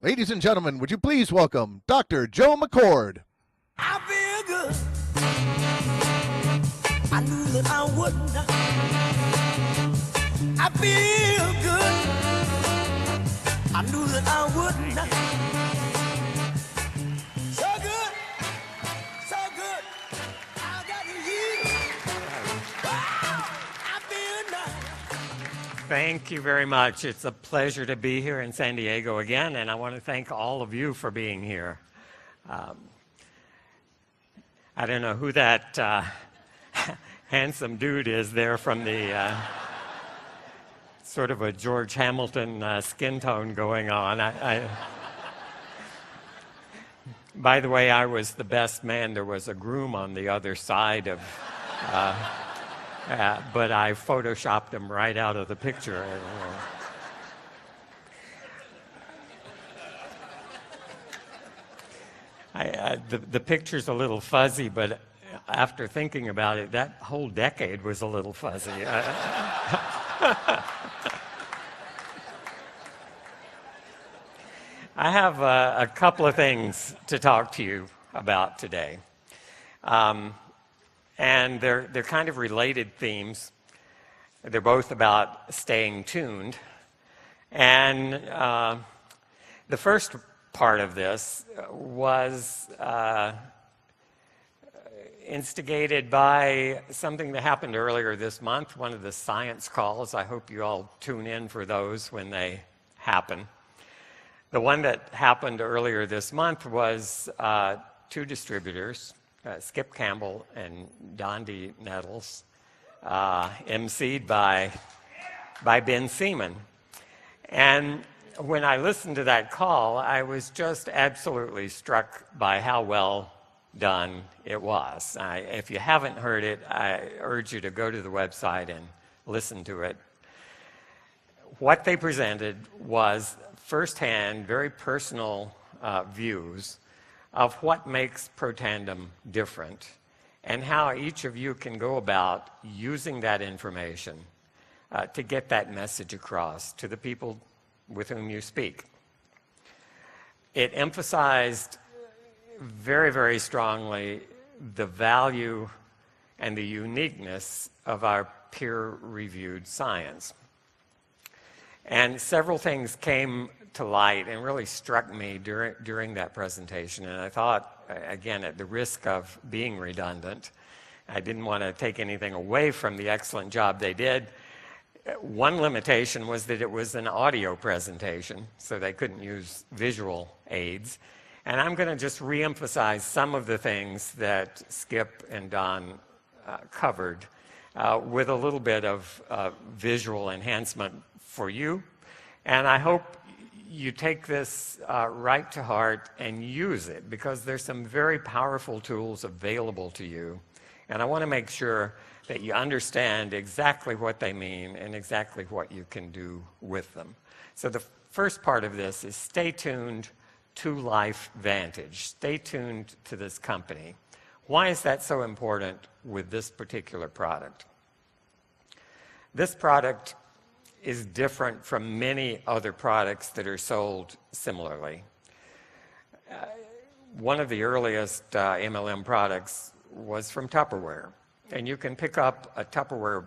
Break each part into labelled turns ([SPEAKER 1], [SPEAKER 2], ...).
[SPEAKER 1] Ladies and gentlemen, would you please welcome Dr. Joe McCord.
[SPEAKER 2] I feel good. I knew that I wouldn't. I feel good. I knew that I wouldn't. So good. So good. I got you. Wow. I feel nice.
[SPEAKER 3] Thank you very much. It's a pleasure to be here in San Diego again, and I want to thank all of you for being here. I don't know who that handsome dude is there from the sort of a George Hamilton skin tone going on. By the way, I was the best man. There was a groom on the other side of... but I photoshopped him right out of the picture. The picture's a little fuzzy, but after thinking about it, that whole decade was a little fuzzy. I have a couple of things to talk to you about today. And they're kind of related themes. They're both about staying tuned. And the first part of this was instigated by something that happened earlier this month, one of the science calls. I hope you all tune in for those when they happen. The one that happened earlier this month was two distributors, Skip Campbell and Dondi Nettles, emceed by Ben Seaman. And when I listened to that call, I was just absolutely struck by how well done it was. If you haven't heard it, I urge you to go to the website and listen to it. What they presented was firsthand, very personal views of what makes Protandim different and how each of you can go about using that information to get that message across to the people with whom you speak. It emphasized very, very strongly the value and the uniqueness of our peer-reviewed science. And several things came to light and really struck me during that presentation. And I thought, again, at the risk of being redundant, I didn't want to take anything away from the excellent job they did. One limitation was that it was an audio presentation, so they couldn't use visual aids. And I'm going to just reemphasize some of the things that Skip and Don covered with a little bit of visual enhancement for you. And I hope you take this right to heart and use it, because there's some very powerful tools available to you. And I want to make sure that you understand exactly what they mean and exactly what you can do with them. So the first part of this is stay tuned to LifeVantage. Stay tuned to this company. Why is that so important with this particular product? This product is different from many other products that are sold similarly. One of the earliest MLM products was from Tupperware. And you can pick up a Tupperware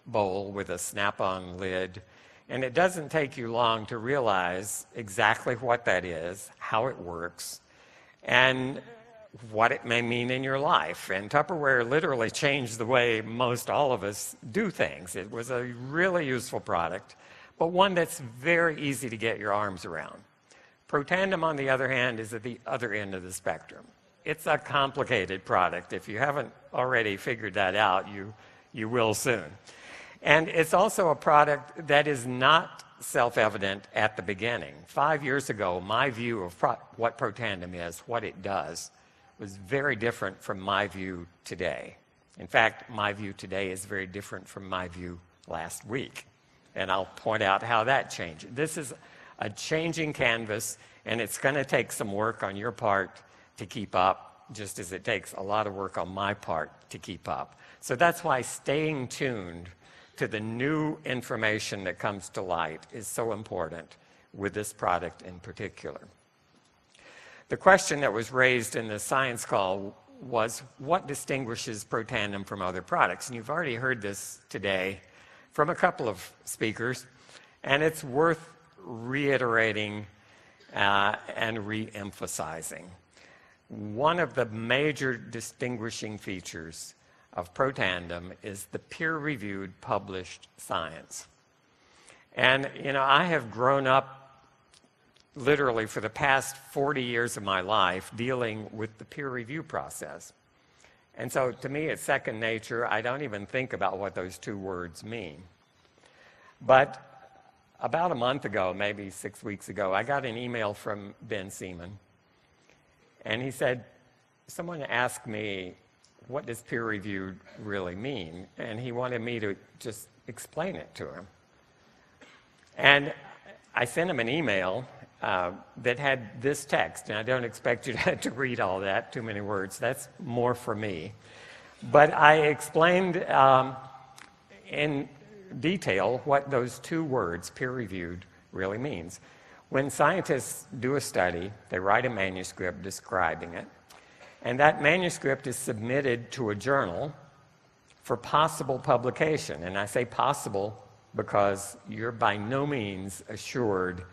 [SPEAKER 3] bowl with a snap-on lid, and it doesn't take you long to realize exactly what that is, how it works, and what it may mean in your life. And Tupperware literally changed the way most all of us do things. It was a really useful product, but one that's very easy to get your arms around. Protandim, on the other hand, is at the other end of the spectrum. It's a complicated product. If you haven't already figured that out, you will soon. And it's also a product that is not self-evident at the beginning. 5 years ago, my view of what Protandim is, what it does, was very different from my view today. In fact, my view today is very different from my view last week. And I'll point out how that changed. This is a changing canvas, and it's going to take some work on your part to keep up, just as it takes a lot of work on my part to keep up. So that's why staying tuned to the new information that comes to light is so important with this product in particular. The question that was raised in the science call was, what distinguishes Protandim from other products? And you've already heard this today from a couple of speakers, and it's worth reiterating and re-emphasizing. One of the major distinguishing features of Protandim is the peer-reviewed published science. And, you know, I have grown up literally for the past 40 years of my life dealing with the peer review process. And so to me, it's second nature. I don't even think about what those two words mean. But about a month ago, maybe 6 weeks ago, I got an email from Ben Seaman. And he said, someone asked me, what does peer reviewed really mean? And he wanted me to just explain it to him. And I sent him an email that had this text, and I don't expect you to read all that, too many words. That's more for me. But I explained in detail what those two words, peer-reviewed, really means. When scientists do a study, they write a manuscript describing it, and that manuscript is submitted to a journal for possible publication. And I say possible because you're by no means assured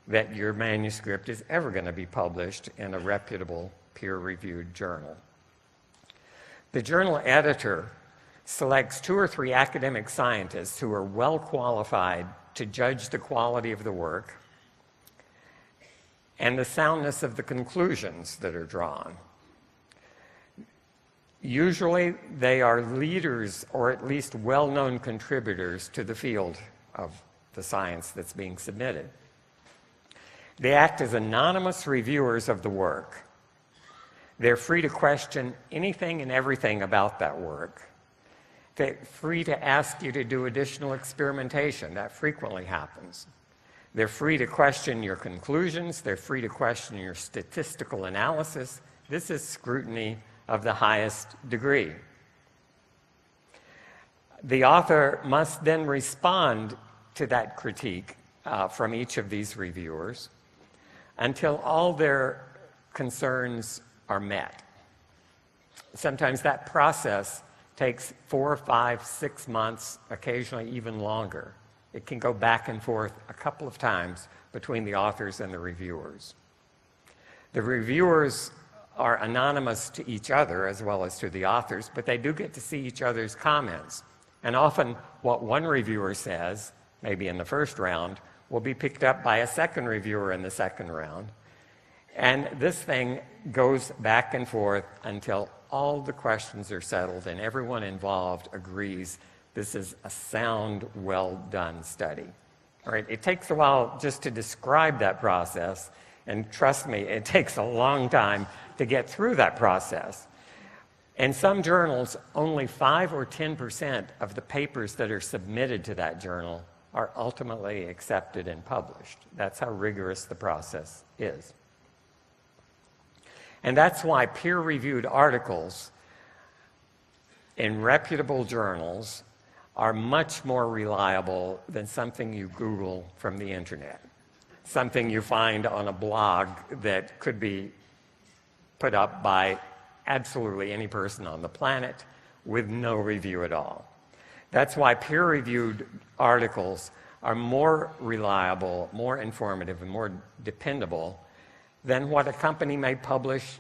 [SPEAKER 3] that your manuscript is ever going to be published in a reputable peer-reviewed journal. The journal editor selects 2 or 3 academic scientists who are well qualified to judge the quality of the work and the soundness of the conclusions that are drawn. Usually they are leaders or at least well-known contributors to the field of the science that's being submitted. They act as anonymous reviewers of the work. They're free to question anything and everything about that work. They're free to ask you to do additional experimentation. That frequently happens. They're free to question your conclusions. They're free to question your statistical analysis. This is scrutiny of the highest degree. The author must then respond to that critique from each of these reviewers until all their concerns are met. Sometimes that process takes 4, 5, 6 months, occasionally even longer. It can go back and forth a couple of times between the authors and the reviewers. The reviewers are anonymous to each other as well as to the authors, but they do get to see each other's comments. And often what one reviewer says, maybe in the first round, will be picked up by a second reviewer in the second round. And this thing goes back and forth until all the questions are settled and everyone involved agrees this is a sound, well-done study. All right, it takes a while just to describe that process, and trust me, it takes a long time to get through that process. In some journals, only 5 or 10% of the papers that are submitted to that journal are ultimately accepted and published. That's how rigorous the process is. And that's why peer-reviewed articles in reputable journals are much more reliable than something you Google from the internet, something you find on a blog that could be put up by absolutely any person on the planet with no review at all. That's why peer-reviewed articles are more reliable, more informative, and more dependable than what a company may publish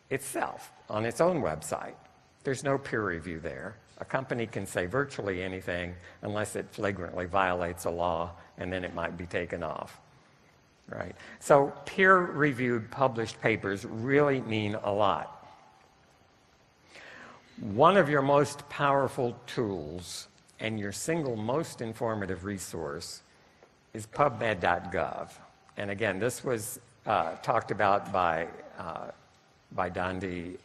[SPEAKER 3] itself on its own website. There's no peer review there. A company can say virtually anything unless it flagrantly violates a law, and then it might be taken off. Right? So peer-reviewed published papers really mean a lot. One of your most powerful tools and your single most informative resource is PubMed.gov. And again, this was talked about by Dundee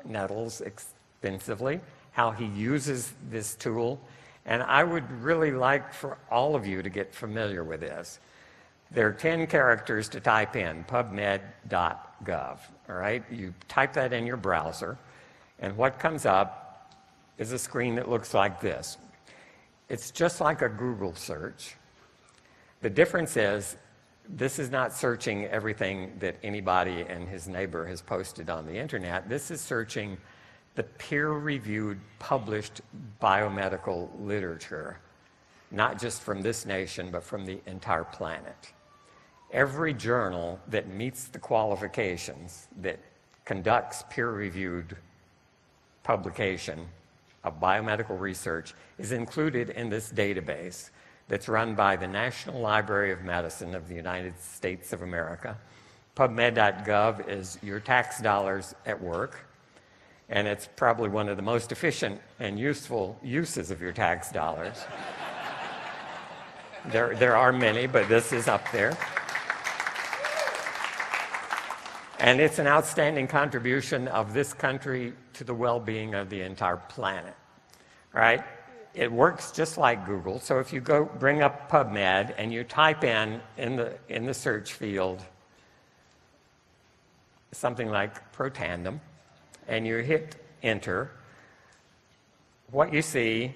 [SPEAKER 3] Nettles extensively, how he uses this tool. And I would really like for all of you to get familiar with this. There are 10 characters to type in, pubmed.gov, all right? You type that in your browser, and what comes up is a screen that looks like this. It's just like a Google search. The difference is this is not searching everything that anybody and his neighbor has posted on the internet. This is searching the peer-reviewed, published biomedical literature, not just from this nation, but from the entire planet. Every journal that meets the qualifications, that conducts peer-reviewed publication of biomedical research, is included in this database that's run by the National Library of Medicine of the United States of America. PubMed.gov is your tax dollars at work, and it's probably one of the most efficient and useful uses of your tax dollars. There are many, but this is up there. And it's an outstanding contribution of this country to the well-being of the entire planet, right? It works just like Google. So if you go bring up PubMed and you type in the search field something like Protandim, and you hit enter, what you see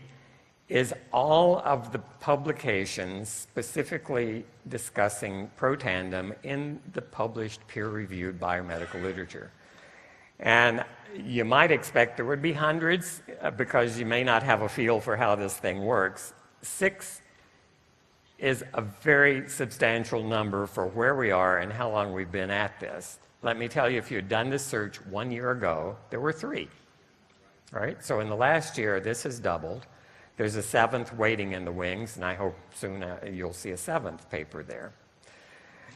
[SPEAKER 3] is all of the publications specifically discussing Protandim in the published peer-reviewed biomedical literature. And you might expect there would be hundreds because you may not have a feel for how this thing works. 6 is a very substantial number for where we are and how long we've been at this. Let me tell you, if you had done this search 1 year ago, there were 3. Right? So in the last year, this has doubled. There's a 7th waiting in the wings, and I hope soon you'll see a 7th paper there.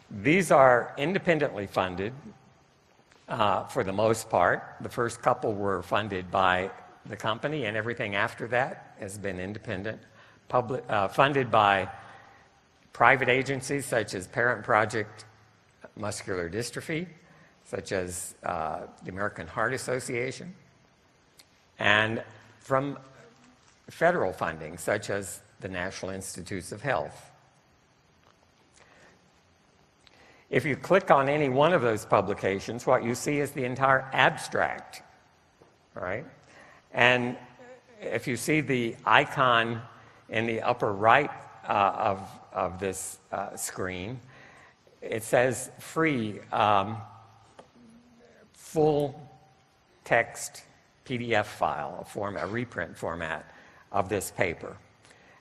[SPEAKER 3] These are independently funded for the most part. The first couple were funded by the company, and everything after that has been independent, funded by private agencies such as Parent Project Muscular Dystrophy, such as the American Heart Association, and from federal funding, such as the National Institutes of Health. If you click on any one of those publications, what you see is the entire abstract, right? And if you see the icon in the upper right of this screen, it says free full text PDF file, a reprint format of this paper.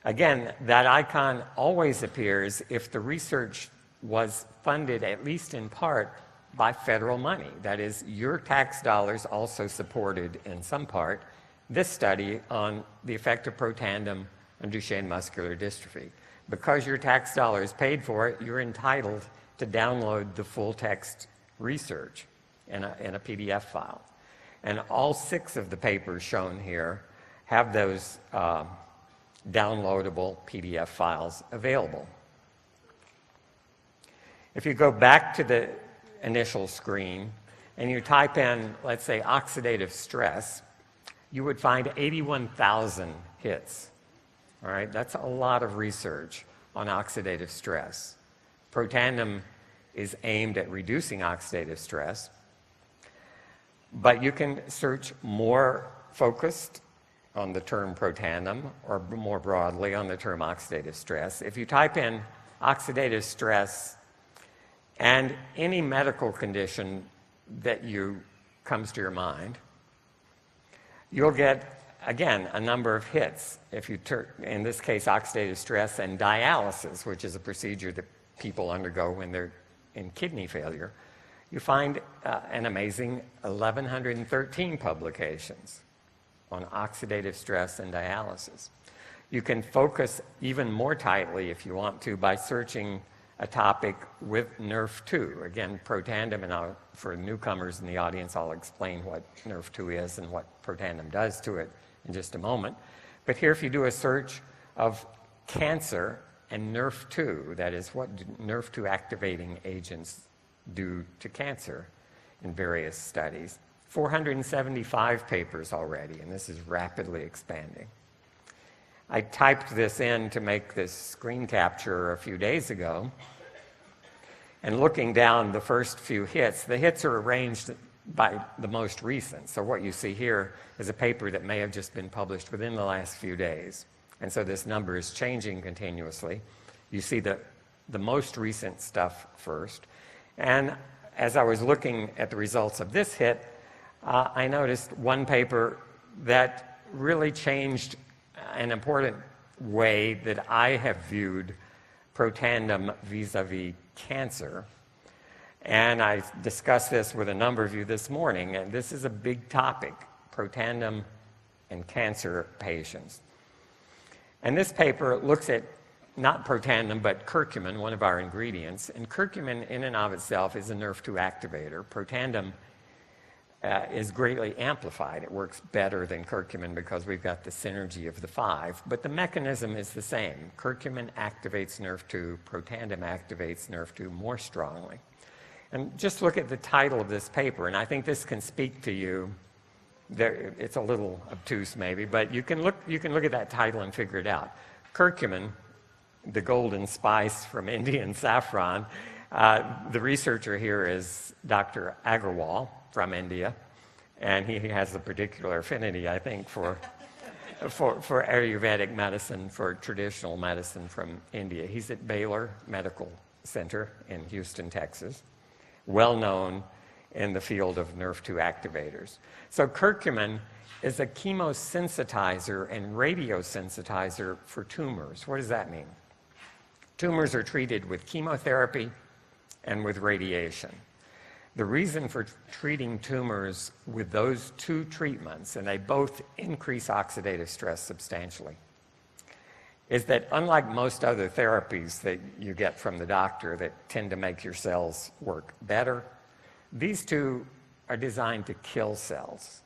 [SPEAKER 3] Again, that icon always appears if the research was funded, at least in part, by federal money. That is, your tax dollars also supported, in some part, this study on the effect of Protandim on Duchenne muscular dystrophy. Because your tax dollars paid for it, you're entitled to download the full text research in a PDF file. And all 6 of the papers shown here have those downloadable PDF files available. If you go back to the initial screen and you type in, let's say, oxidative stress, you would find 81,000 hits. All right, that's a lot of research on oxidative stress. Protandim is aimed at reducing oxidative stress, but you can search more focused on the term Protandim or more broadly on the term oxidative stress. If you type in oxidative stress and any medical condition that comes to your mind, you'll get, again, a number of hits. If you in this case, oxidative stress and dialysis, which is a procedure that people undergo when they're in kidney failure, you find an amazing 1,113 publications on oxidative stress and dialysis. You can focus even more tightly, if you want to, by searching a topic with NRF2. Again, Protandim, and for newcomers in the audience, I'll explain what NRF2 is and what Protandim does to it in just a moment. But here, if you do a search of cancer and NRF2, that is, what do NRF2 activating agents do to cancer in various studies, 475 papers already, and this is rapidly expanding. I typed this in to make this screen capture a few days ago, and looking down the first few hits, the hits are arranged by the most recent. So what you see here is a paper that may have just been published within the last few days. And so this number is changing continuously. You see the the most recent stuff first. And as I was looking at the results of this hit, I noticed one paper that really changed an important way that I have viewed Protandim vis-a-vis cancer. And I discussed this with a number of you this morning, and this is a big topic, Protandim in cancer patients. And this paper looks at not Protandim, but curcumin, one of our ingredients. And curcumin in and of itself is a NRF2 activator. Protandim is greatly amplified. It works better than curcumin because we've got the synergy of the 5, but the mechanism is the same. Curcumin activates NRF2, Protandim activates NRF2 more strongly. And just look at the title of this paper, and I think this can speak to you. It's a little obtuse maybe, but you can look at that title and figure it out. Curcumin, the golden spice from Indian saffron, the researcher here is Dr. Agarwal from India, and he has a particular affinity, I think, for Ayurvedic medicine, for traditional medicine from India. He's at Baylor Medical Center in Houston, Texas, well known in the field of NRF2 activators. So curcumin is a chemosensitizer and radiosensitizer for tumors. What does that mean? Tumors are treated with chemotherapy and with radiation. The reason for treating tumors with those two treatments, and they both increase oxidative stress substantially, is that unlike most other therapies that you get from the doctor that tend to make your cells work better, these two are designed to kill cells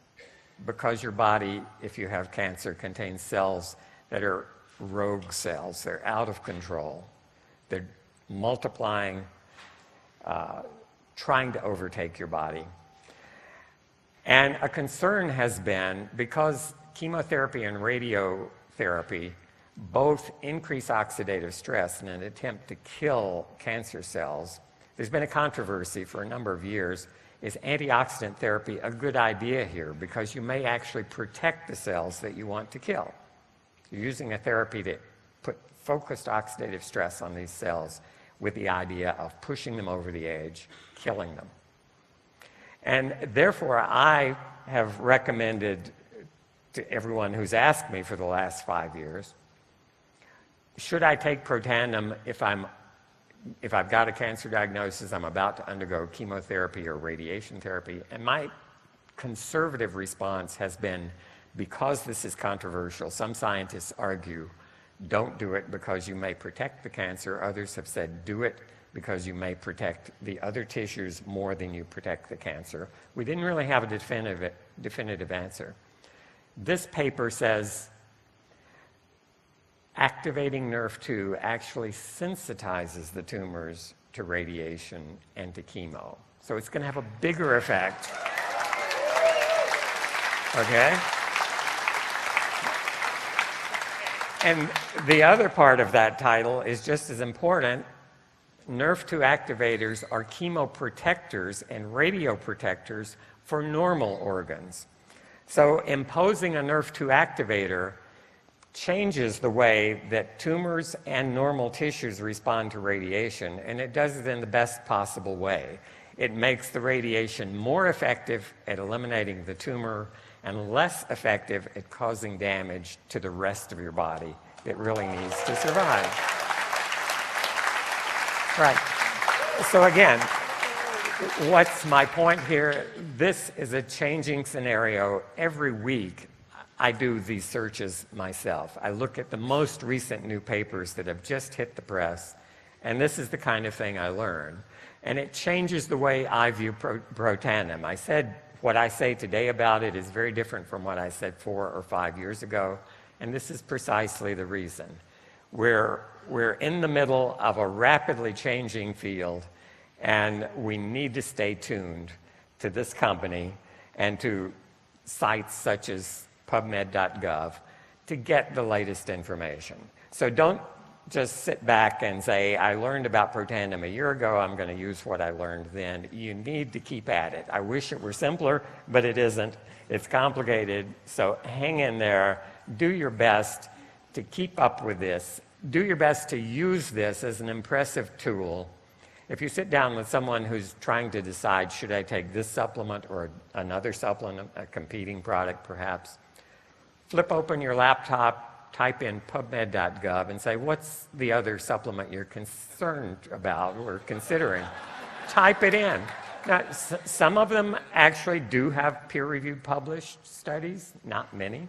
[SPEAKER 3] because your body, if you have cancer, contains cells that are rogue cells. They're out of control. They're multiplying, trying to overtake your body. And a concern has been, because chemotherapy and radiotherapy both increase oxidative stress in an attempt to kill cancer cells, there's been a controversy for a number of years. Is antioxidant therapy a good idea here? Because you may actually protect the cells that you want to kill. You're using a therapy to put focused oxidative stress on these cells with the idea of pushing them over the edge, killing them. And therefore, I have recommended to everyone who's asked me for the last 5 years, should I take Protandim if I've got a cancer diagnosis, I'm about to undergo chemotherapy or radiation therapy? And my conservative response has been, because this is controversial, some scientists argue, don't do it because you may protect the cancer. Others have said, do it because you may protect the other tissues more than you protect the cancer. We didn't really have a definitive answer. This paper says activating NRF2 actually sensitizes the tumors to radiation and to chemo. So it's going to have a bigger effect. Okay? And the other part of that title is just as important. NRF2 activators are chemoprotectors and radioprotectors for normal organs. So imposing a NRF2 activator changes the way that tumors and normal tissues respond to radiation, and it does it in the best possible way. It makes the radiation more effective at eliminating the tumor and less effective at causing damage to the rest of your body that really needs to survive. Right. So again, what's my point here? This is a changing scenario. Every week, I do these searches myself. I look at the most recent new papers that have just hit the press, and this is the kind of thing I learn. And it changes the way I view Protandim. I said what I say today about it is very different from what I said 4 or 5 years ago, and this is precisely the reason. We're in the middle of a rapidly changing field, and we need to stay tuned to this company and to sites such as PubMed.gov to get the latest information. So don't just sit back and say, I learned about Protandim a year ago, I'm going to use what I learned then. You need to keep at it. I wish it were simpler, but it isn't. It's complicated, so hang in there. Do your best to keep up with this. do your best to use this as an impressive tool. If you sit down with someone who's trying to decide, should I take this supplement or another supplement, a competing product perhaps, flip open your laptop, type in pubmed.gov and say, what's the other supplement you're concerned about or considering? Type it in. Now, some of them actually do have peer-reviewed published studies, not many.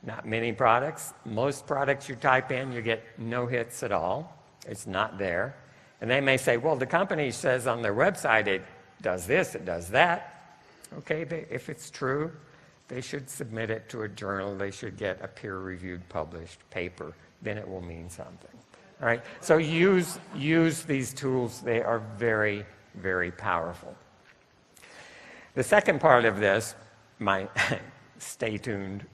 [SPEAKER 3] Not many products. Most products you type in, you get no hits at all. It's not there. And they may say, well, the company says on their website it does this, it does that. Okay, if it's true, they should submit it to a journal. They should get a peer-reviewed published paper. Then it will mean something. All right, so use these tools. They are very, very powerful. The second part of this, my stay tuned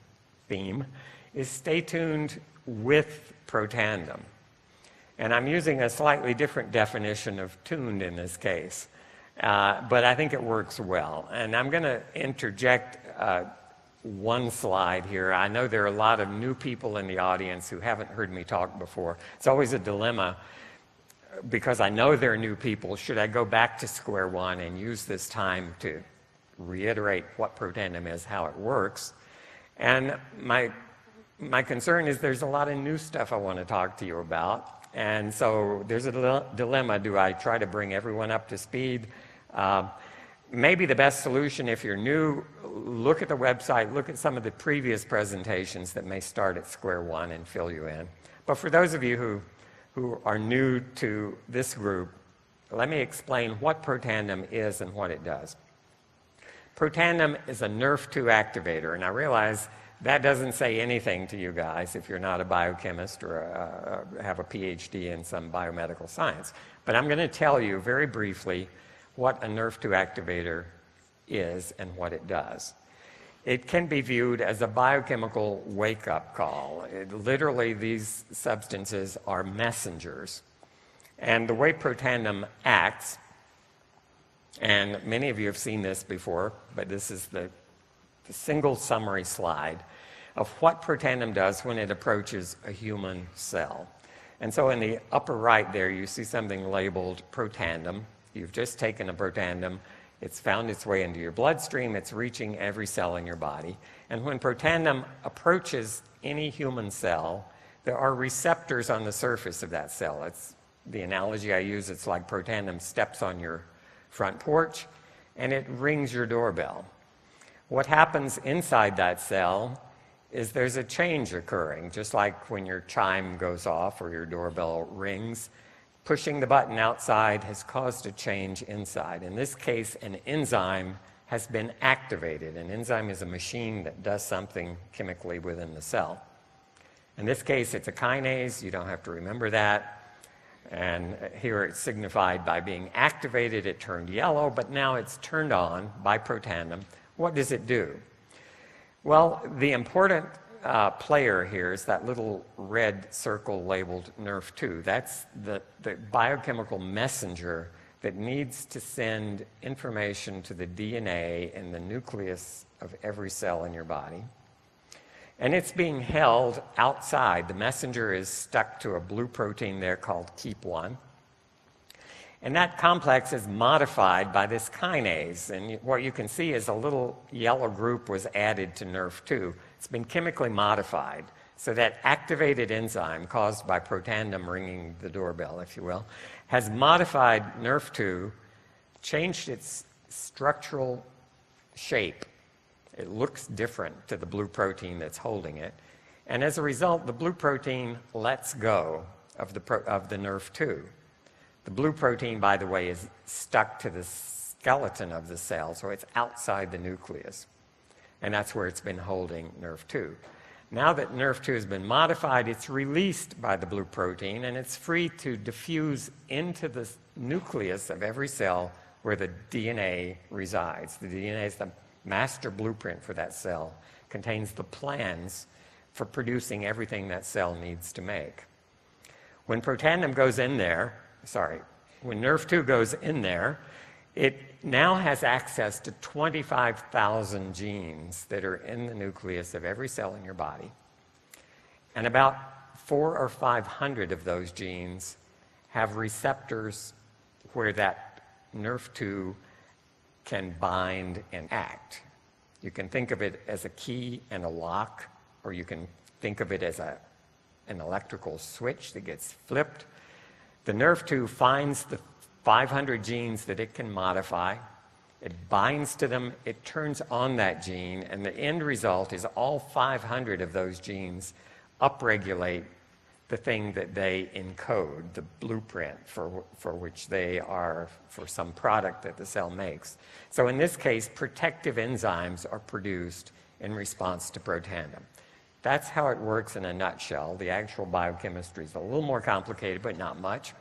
[SPEAKER 3] theme, is stay tuned with Protandim. And I'm using a slightly different definition of tuned in this case, but I think it works well. And I'm going to interject one slide here. I know there are a lot of new people in the audience who haven't heard me talk before. It's always a dilemma because I know there are new people. Should I go back to square one and use this time to reiterate what Protandim is, how it works? And my concern is there's a lot of new stuff I want to talk to you about. And so there's a dilemma. Do I try to bring everyone up to speed? Maybe the best solution, if you're new, look at the website, look at some of the previous presentations that may start at square one and fill you in. But for those of you who are new to this group, let me explain what Protandim is and what it does. Protandim is a Nrf2 activator, and I realize that doesn't say anything to you guys if you're not a biochemist or have a PhD in some biomedical science. But I'm going to tell you very briefly what a Nrf2 activator is and what it does. It can be viewed as a biochemical wake-up call. Literally, these substances are messengers. And the way Protandim acts, and many of you have seen this before, but this is the single summary slide of what Protandim does when it approaches a human cell. And so in the upper right there, you see something labeled Protandim. You've just taken a Protandim. It's found its way into your bloodstream. It's reaching every cell in your body. And when Protandim approaches any human cell, there are receptors on the surface of that cell. It's the analogy I use. It's like Protandim steps on your front porch, and it rings your doorbell. What happens inside that cell is there's a change occurring, just like when your chime goes off or your doorbell rings. Pushing the button outside has caused a change inside. In this case, an enzyme has been activated. An enzyme is a machine that does something chemically within the cell. In this case, it's a kinase. You don't have to remember that. And here it's signified by being activated. It turned yellow, but now it's turned on by Protandim. What does it do? Well, the important player here is that little red circle labeled Nrf2. That's the biochemical messenger that needs to send information to the DNA in the nucleus of every cell in your body. And it's being held outside. The messenger is stuck to a blue protein there called KEAP1. And that complex is modified by this kinase. And what you can see is a little yellow group was added to Nrf2. It's been chemically modified. So that activated enzyme caused by Protandim ringing the doorbell, if you will, has modified Nrf2, changed its structural shape. It looks different to the blue protein that's holding it. And as a result, the blue protein lets go of the Nrf2. The blue protein, by the way, is stuck to the skeleton of the cell, so it's outside the nucleus. And that's where it's been holding Nrf2. Now that Nrf2 has been modified, it's released by the blue protein, and it's free to diffuse into the nucleus of every cell where the DNA resides. The DNA is the master blueprint for that cell, contains the plans for producing everything that cell needs to make. When Protandim goes in there, when Nrf2 goes in there, it now has access to 25,000 genes that are in the nucleus of every cell in your body. And about 400 or 500 of those genes have receptors where that NRF2 can bind and act. You can think of it as a key and a lock, or you can think of it as an electrical switch that gets flipped. The NRF2 finds the 500 genes that it can modify. It binds to them, it turns on that gene, and the end result is all 500 of those genes upregulate the thing that they encode, the blueprint for which they are for some product that the cell makes. So in this case, protective enzymes are produced in response to Protandim. That's how it works in a nutshell. The actual biochemistry is a little more complicated, but not much.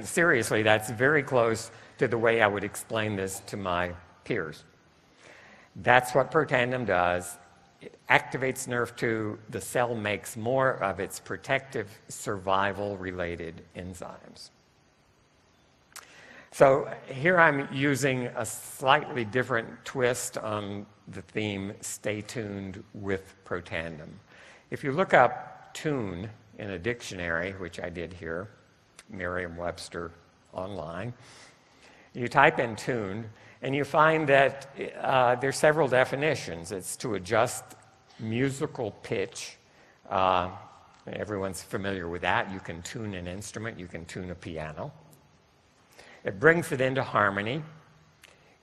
[SPEAKER 3] Seriously, that's very close to the way I would explain this to my peers. That's what Protandim does. It activates NRF2. The cell makes more of its protective survival-related enzymes. So here I'm using a slightly different twist on the theme, stay tuned with Protandim. If you look up tune in a dictionary, which I did here, Merriam-Webster online, you type in tune, and you find that there's several definitions. It's to adjust musical pitch. Everyone's familiar with that. You can tune an instrument. You can tune a piano. It brings it into harmony.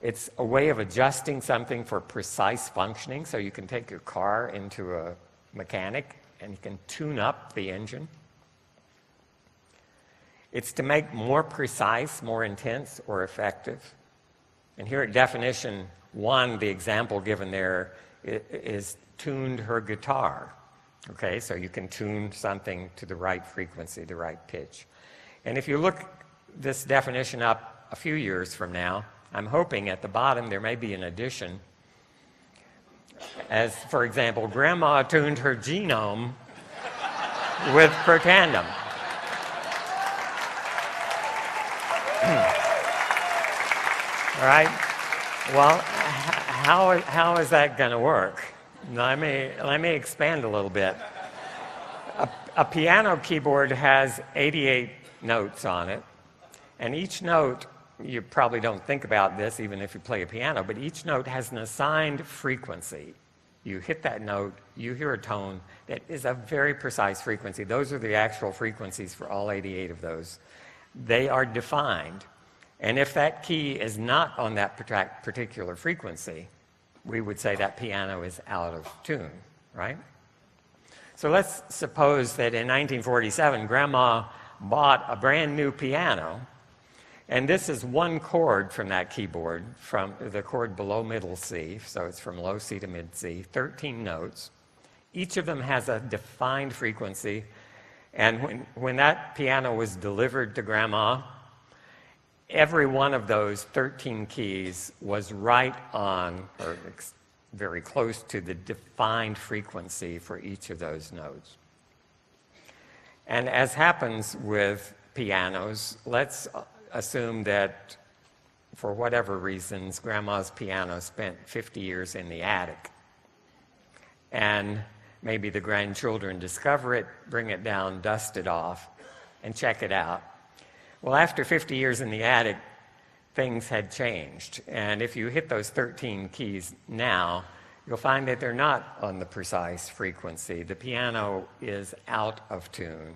[SPEAKER 3] It's a way of adjusting something for precise functioning. So you can take your car into a mechanic, and you can tune up the engine. It's to make more precise, more intense, or effective. And here at definition 1, the example given there is tuned her guitar. Okay, so you can tune something to the right frequency, the right pitch. And if you look this definition up a few years from now, I'm hoping at the bottom there may be an addition. As, for example, Grandma tuned her genome with Protandim. All right. Well, how is that going to work? Let me expand a little bit. A piano keyboard has 88 notes on it, and each note, you probably don't think about this even if you play a piano, but each note has an assigned frequency. You hit that note, you hear a tone that is a very precise frequency. Those are the actual frequencies for all 88 of those. They are defined. And if that key is not on that particular frequency, we would say that piano is out of tune, right? So let's suppose that in 1947, Grandma bought a brand new piano, and this is one chord from that keyboard, from the chord below middle C, so it's from low C to mid C, 13 notes. Each of them has a defined frequency, and when that piano was delivered to Grandma, every one of those 13 keys was right on, or very close to, the defined frequency for each of those notes. And as happens with pianos, let's assume that for whatever reasons, Grandma's piano spent 50 years in the attic. And maybe the grandchildren discover it, bring it down, dust it off, and check it out. Well, after 50 years in the attic, things had changed. And if you hit those 13 keys now, you'll find that they're not on the precise frequency. The piano is out of tune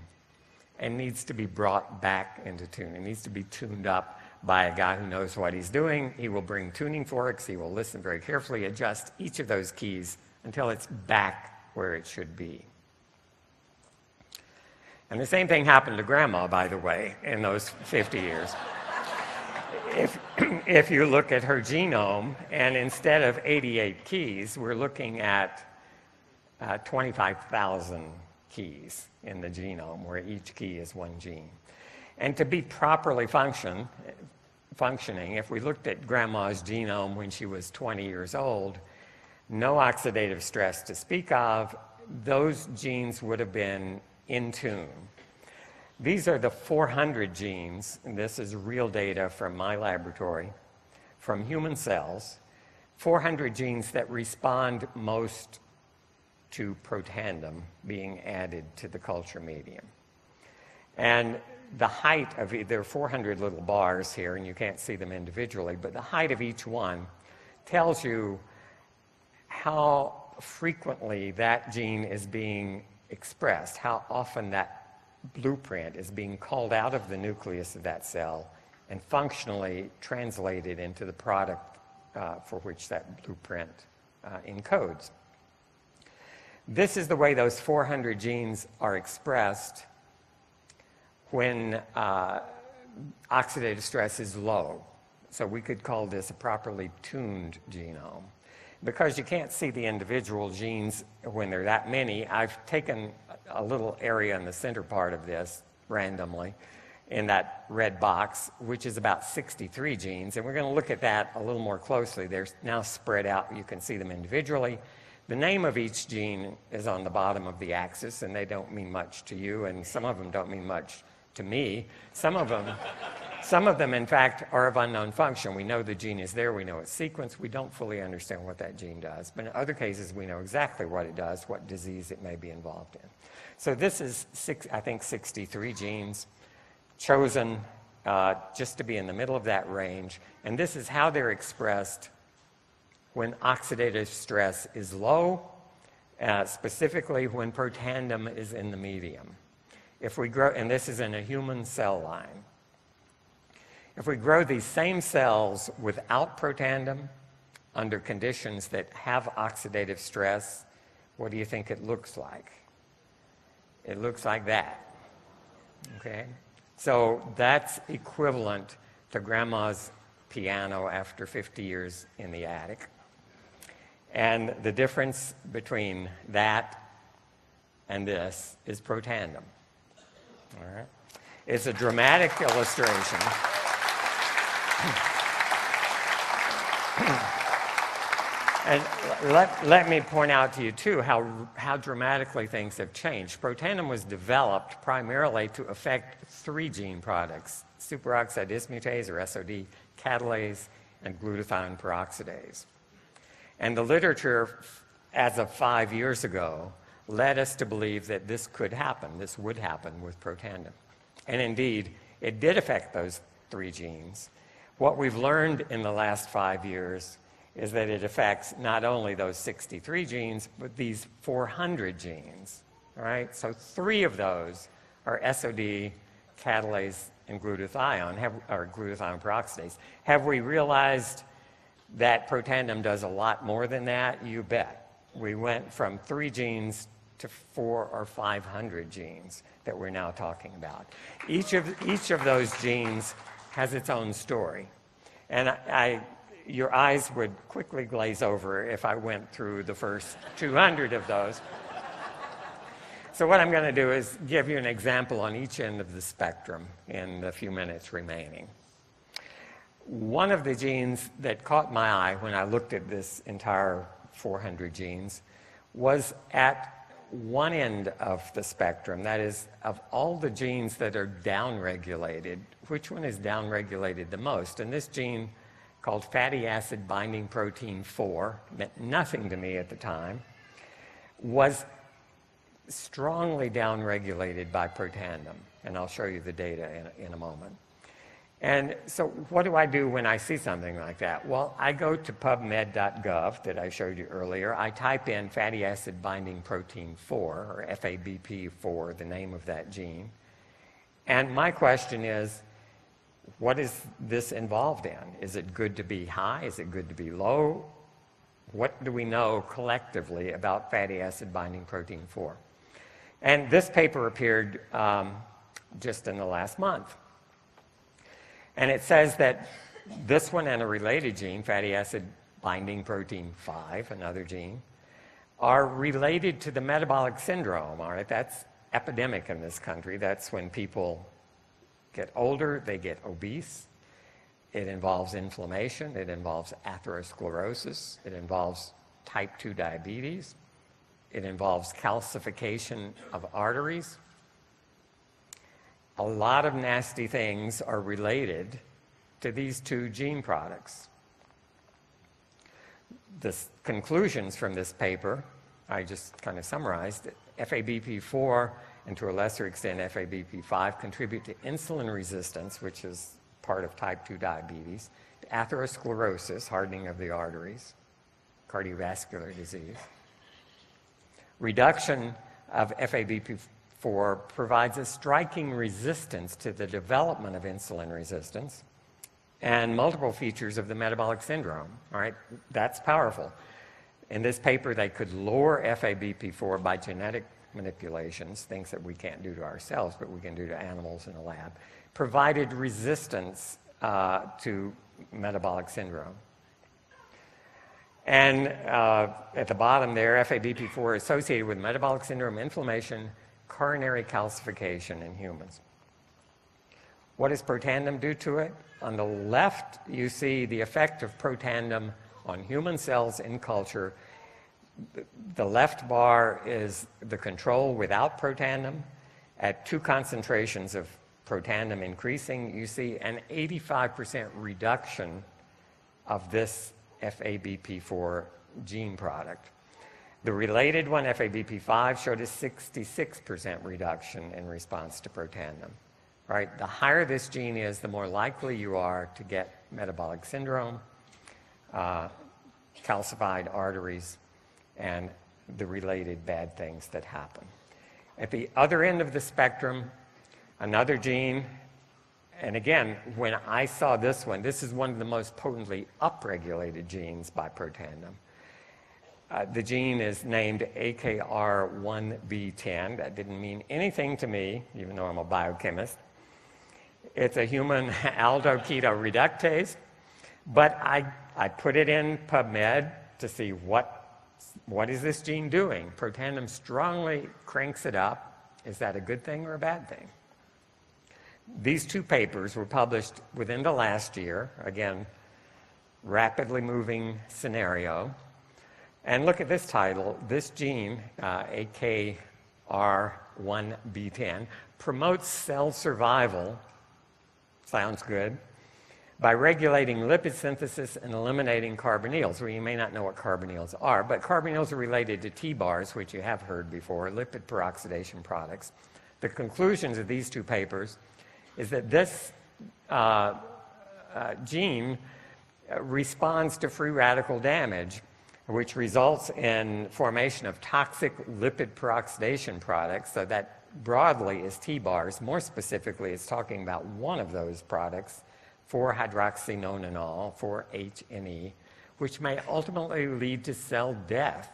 [SPEAKER 3] and needs to be brought back into tune. It needs to be tuned up by a guy who knows what he's doing. He will bring tuning forks. He will listen very carefully, adjust each of those keys until it's back where it should be. And the same thing happened to Grandma, by the way, in those 50 years. If you look at her genome, and instead of 88 keys, we're looking at 25,000 keys in the genome, where each key is one gene. And to be properly functioning, if we looked at Grandma's genome when she was 20 years old, no oxidative stress to speak of, those genes would have been in tune. These are the 400 genes, and this is real data from my laboratory, from human cells, 400 genes that respond most to Protandim being added to the culture medium. And the height of it, there are 400 little bars here, and you can't see them individually, but the height of each one tells you how frequently that gene is being expressed, how often that blueprint is being called out of the nucleus of that cell and functionally translated into the product for which that blueprint encodes. This is the way those 400 genes are expressed when oxidative stress is low. So we could call this a properly tuned genome. Because you can't see the individual genes when there are that many, I've taken a little area in the center part of this randomly in that red box, which is about 63 genes, and we're going to look at that a little more closely. They're now spread out. You can see them individually. The name of each gene is on the bottom of the axis, and they don't mean much to you, and some of them don't mean much to me. Some of them, in fact, are of unknown function. We know the gene is there. We know its sequence. We don't fully understand what that gene does. But in other cases, we know exactly what it does, what disease it may be involved in. So this is, I think, 63 genes chosen just to be in the middle of that range. And this is how they're expressed when oxidative stress is low, specifically when Protandim is in the medium. If we grow, and this is in a human cell line. If we grow these same cells without Protandim under conditions that have oxidative stress, what do you think it looks like? It looks like that, okay? So that's equivalent to grandma's piano after 50 years in the attic. And the difference between that and this is Protandim, all right? It's a dramatic illustration. And let me point out to you, too, how dramatically things have changed. Protandim was developed primarily to affect 3 gene products, superoxide dismutase, or SOD, catalase, and glutathione peroxidase. And the literature, as of 5 years ago, led us to believe that this could happen, this would happen with Protandim. And indeed, it did affect those 3 genes. What we've learned in the last 5 years is that it affects not only those 63 genes, but these 400 genes, all right? So 3 of those are SOD, catalase, and glutathione, or glutathione peroxidase. Have we realized that Protandim does a lot more than that? You bet. We went from 3 genes to 400 or 500 genes that we're now talking about. Each of those genes has its own story. And your eyes would quickly glaze over if I went through the first 200 of those. So what I'm going to do is give you an example on each end of the spectrum in the few minutes remaining. One of the genes that caught my eye when I looked at this entire 400 genes was at one end of the spectrum. That is, of all the genes that are downregulated, which one is downregulated the most? And this gene, called fatty acid binding protein 4, meant nothing to me at the time, was strongly downregulated by Protandim. And I'll show you the data in a moment. And so what do I do when I see something like that? Well, I go to pubmed.gov that I showed you earlier. I type in fatty acid binding protein 4, or FABP4, the name of that gene. And my question is, what is this involved in? Is it good to be high? Is it good to be low? What do we know collectively about fatty acid binding protein 4? And this paper appeared just in the last month. And it says that this one and a related gene, fatty acid binding protein 5, another gene, are related to the metabolic syndrome. All right, that's epidemic in this country. That's when people get older, they get obese. It involves inflammation. It involves atherosclerosis. It involves type 2 diabetes. It involves calcification of arteries. A lot of nasty things are related to these 2 gene products. The conclusions from this paper I just kind of summarized, FABP4 and to a lesser extent FABP5 contribute to insulin resistance, which is part of type 2 diabetes, to atherosclerosis, hardening of the arteries, cardiovascular disease. Reduction of FABP4 provides a striking resistance to the development of insulin resistance and multiple features of the metabolic syndrome. All right, that's powerful. In this paper, they could lower FABP4 by genetic manipulations, things that we can't do to ourselves, but we can do to animals in a lab, provided resistance to metabolic syndrome. And at the bottom there, FABP4 is associated with metabolic syndrome, inflammation, coronary calcification in humans. What does Protandim do to it? On the left, you see the effect of Protandim on human cells in culture. The left bar is the control without Protandim. At 2 concentrations of Protandim increasing, you see an 85% reduction of this FABP4 gene product. The related one, FABP5, showed a 66% reduction in response to Protandim. Right? The higher this gene is, the more likely you are to get metabolic syndrome, calcified arteries, and the related bad things that happen. At the other end of the spectrum, another gene, and again, when I saw this one, this is one of the most potently upregulated genes by Protandim. The gene is named AKR1B10. That didn't mean anything to me, even though I'm a biochemist. It's a human aldoketo reductase, but I put it in PubMed to see what is this gene doing. Protandim strongly cranks it up. Is that a good thing or a bad thing? These 2 papers were published within the last year. Again, rapidly moving scenario. And look at this title. This gene, AKR1B10, promotes cell survival, sounds good, by regulating lipid synthesis and eliminating carbonyls. Well, you may not know what carbonyls are, but carbonyls are related to T-bars, which you have heard before, lipid peroxidation products. The conclusions of these 2 papers is that this gene responds to free radical damage, which results in formation of toxic lipid peroxidation products. So that broadly is T-bars. More specifically, it's talking about one of those products, 4-hydroxynonenal, 4-HNE, which may ultimately lead to cell death.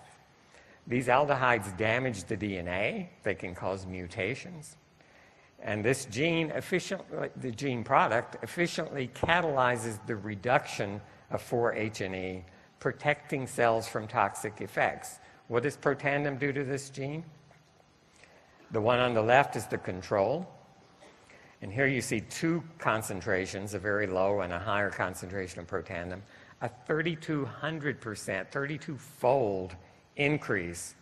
[SPEAKER 3] These aldehydes damage the DNA. They can cause mutations. And this gene the gene product efficiently catalyzes the reduction of 4-HNE, protecting cells from toxic effects. What does Protandim do to this gene? The one on the left is the control. And here you see 2 concentrations, a very low and a higher concentration of Protandim, a 3,200%, 32-fold increase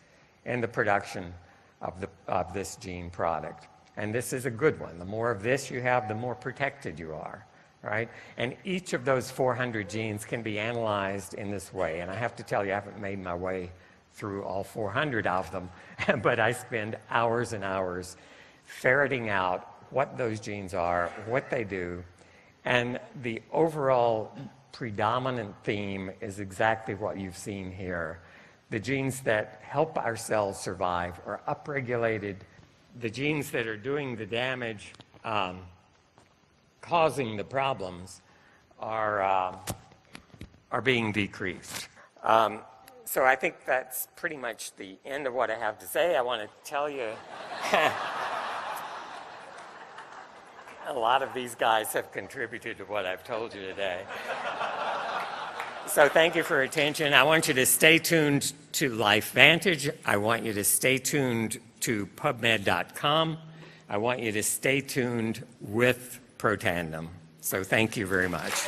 [SPEAKER 3] in the production of this gene product. And this is a good one. The more of this you have, the more protected you are, right? And each of those 400 genes can be analyzed in this way. And I have to tell you, I haven't made my way through all 400 of them, but I spend hours and hours ferreting out what those genes are, what they do, and the overall predominant theme is exactly what you've seen here. The genes that help our cells survive are upregulated. The genes that are doing the damage, causing the problems, are being decreased. So I think that's pretty much the end of what I have to say. I want to tell you a lot of these guys have contributed to what I've told you today. So thank you for your attention. I want you to stay tuned to LifeVantage. I want you to stay tuned to PubMed.com. I want you to stay tuned with Protandim. So thank you very much.